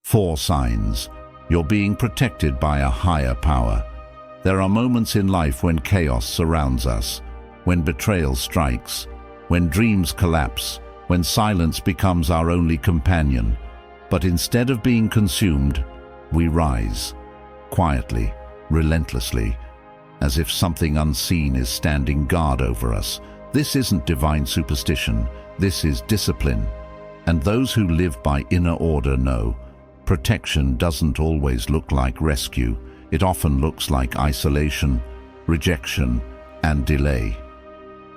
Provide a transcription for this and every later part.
4 signs. You're being protected by a higher power. There are moments in life when chaos surrounds us, when betrayal strikes, when dreams collapse, when silence becomes our only companion. But instead of being consumed, we rise, quietly, relentlessly, as if something unseen is standing guard over us. This isn't divine superstition, this is discipline. And those who live by inner order know, protection doesn't always look like rescue. It often looks like isolation, rejection, and delay.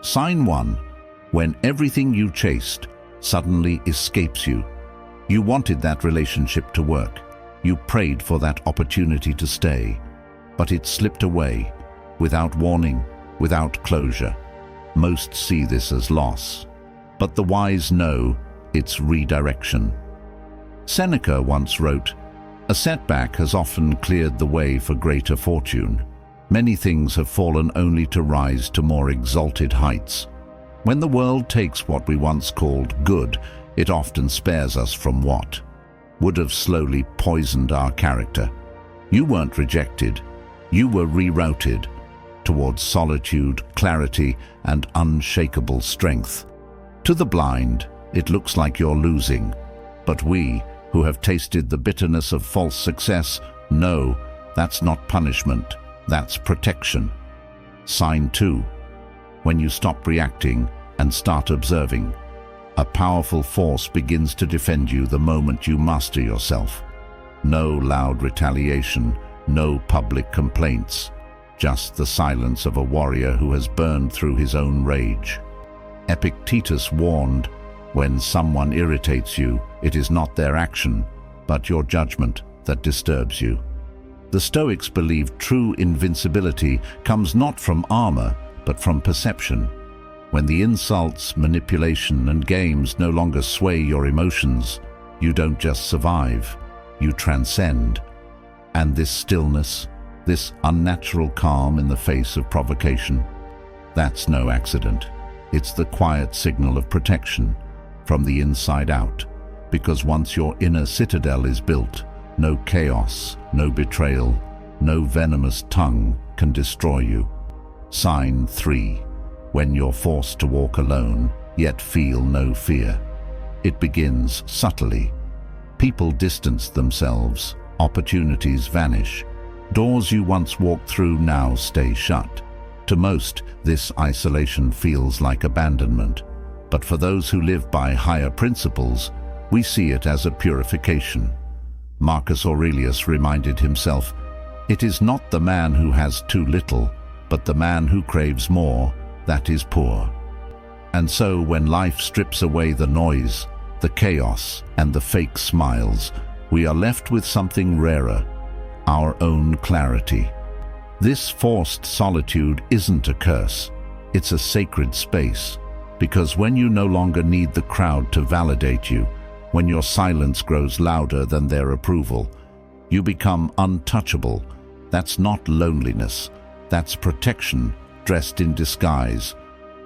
Sign 1. When everything you chased suddenly escapes you. You wanted that relationship to work. You prayed for that opportunity to stay. But it slipped away, without warning, without closure. Most see this as loss. But the wise know it's redirection. Seneca once wrote, "A setback has often cleared the way for greater fortune. Many things have fallen only to rise to more exalted heights." When the world takes what we once called good, it often spares us from what would have slowly poisoned our character. You weren't rejected, you were rerouted towards solitude, clarity, and unshakable strength. To the blind, it looks like you're losing, but we, who have tasted the bitterness of false success, know that's not punishment, that's protection. Sign 2. When you stop reacting and start observing, a powerful force begins to defend you the moment you master yourself. No loud retaliation, no public complaints, just the silence of a warrior who has burned through his own rage. Epictetus warned, when someone irritates you, it is not their action, but your judgment that disturbs you. The Stoics believed true invincibility comes not from armor, but from perception. When the insults, manipulation, and games no longer sway your emotions, you don't just survive, you transcend. And this stillness, this unnatural calm in the face of provocation, that's no accident. It's the quiet signal of protection from the inside out, because once your inner citadel is built, no chaos, no betrayal, no venomous tongue can destroy you. Sign 3. When you're forced to walk alone, yet feel no fear. It begins subtly. People distance themselves, opportunities vanish. Doors you once walked through now stay shut. To most, this isolation feels like abandonment. But for those who live by higher principles, we see it as a purification. Marcus Aurelius reminded himself, "It is not the man who has too little, but the man who craves more, that is poor." And so when life strips away the noise, the chaos, and the fake smiles, we are left with something rarer, our own clarity. This forced solitude isn't a curse, it's a sacred space, because when you no longer need the crowd to validate you, when your silence grows louder than their approval, you become untouchable. That's not loneliness, that's protection dressed in disguise.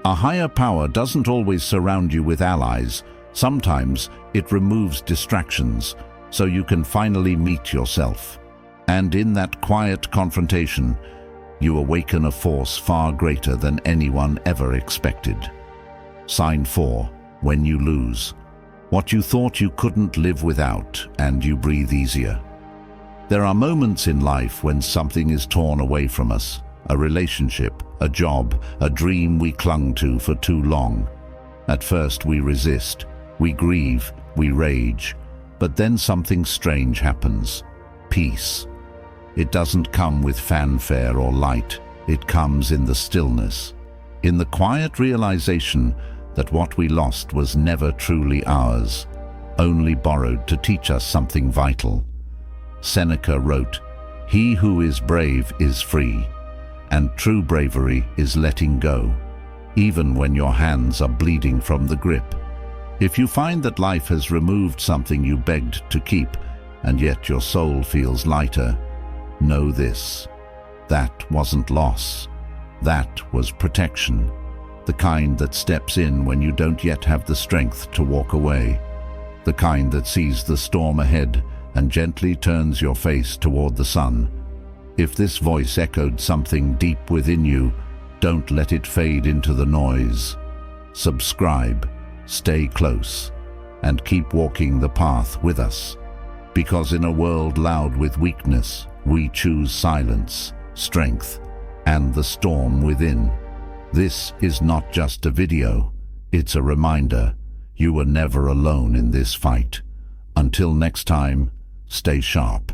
A higher power doesn't always surround you with allies. Sometimes it removes distractions, so you can finally meet yourself. And in that quiet confrontation, you awaken a force far greater than anyone ever expected. Sign 4. When you lose what you thought you couldn't live without, and you breathe easier. There are moments in life when something is torn away from us, a relationship, a job, a dream we clung to for too long. At first we resist, we grieve, we rage, but then something strange happens. Peace. It doesn't come with fanfare or light, it comes in the stillness, in the quiet realization that what we lost was never truly ours, only borrowed to teach us something vital. Seneca wrote, "He who is brave is free, and true bravery is letting go, even when your hands are bleeding from the grip." If you find that life has removed something you begged to keep, and yet your soul feels lighter, know this: that wasn't loss, that was protection, the kind that steps in when you don't yet have the strength to walk away, the kind that sees the storm ahead and gently turns your face toward the sun. If this voice echoed something deep within you, don't let it fade into the noise. Subscribe, stay close, and keep walking the path with us. Because in a world loud with weakness, we choose silence, strength, and the storm within. This is not just a video, it's a reminder you were never alone in this fight. Until next time, stay sharp.